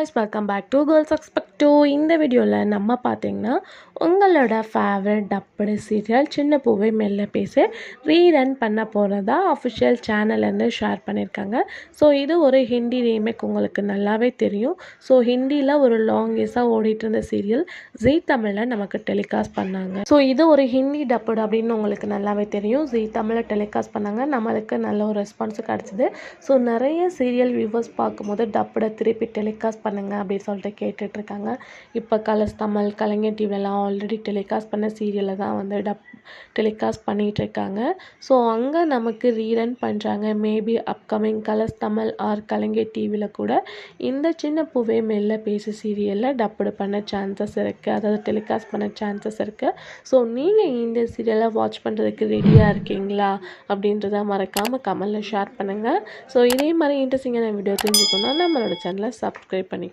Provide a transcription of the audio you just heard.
guys, welcome back to Girls Expect 2. இந்த வீடியோவில் நம்ம பார்த்தீங்கன்னா உங்களோட ஃபேவரட் டப்படு சீரியல் சின்ன பூவை மெல்ல பேச ரீரன் பண்ண போகிறதா அஃபிஷியல் சேனல்லேருந்து ஷேர் பண்ணியிருக்காங்க. ஸோ இது ஒரு ஹிந்தி ரீமேக், உங்களுக்கு நல்லாவே தெரியும். ஸோ ஹிந்தியில் ஒரு லாங்கேஸாக ஓடிட்டு இருந்த சீரியல் ஜீ தமிழில் நமக்கு டெலிகாஸ்ட் பண்ணாங்க. ஸோ இது ஒரு ஹிந்தி டப்படு அப்படின்னு உங்களுக்கு நல்லாவே தெரியும். ஜீ தமிழில் டெலிகாஸ்ட் பண்ணாங்க, நம்மளுக்கு நல்ல ஒரு ரெஸ்பான்ஸ் கிடச்சிது. ஸோ நிறைய சீரியல் வியூவர்ஸ் பார்க்கும்போது டப்படை திருப்பி டெலிகாஸ்ட் பண்ணுங்க அப்படின்னு சொல்லிட்டு கேட்டுட்ருக்காங்க. இப்போ கலர்ஸ் தமிழ், கலைஞர் டிவிலலாம் ஆல்ரெடி டெலிகாஸ்ட் பண்ண சீரியலை தான் வந்து டெலிகாஸ்ட் பண்ணிகிட்ருக்காங்க. ஸோ அங்கே நமக்கு ரீரன் பண்ணுறாங்க. Maybe upcoming colours Tamil or Kalaignar டிவியில் கூட இந்த சின்ன பூவே மெல்ல பேசு சீரியலில் டப்படு பண்ண சான்சஸ் இருக்குது, அதாவது டெலிகாஸ்ட் பண்ண சான்சஸ் இருக்குது. ஸோ நீங்கள் இந்த சீரியலை வாட்ச் பண்ணுறதுக்கு ரெடியாக இருக்கீங்களா அப்படின்றத மறக்காமல் கமெண்டில் ஷேர் பண்ணுங்கள். ஸோ இதே மாதிரி இன்ட்ரெஸ்டிங்கான வீடியோ தெரிஞ்சுக்கணுன்னா நம்மளோட சேனலை சப்ஸ்கிரைப் பண்ணிக்கணும்.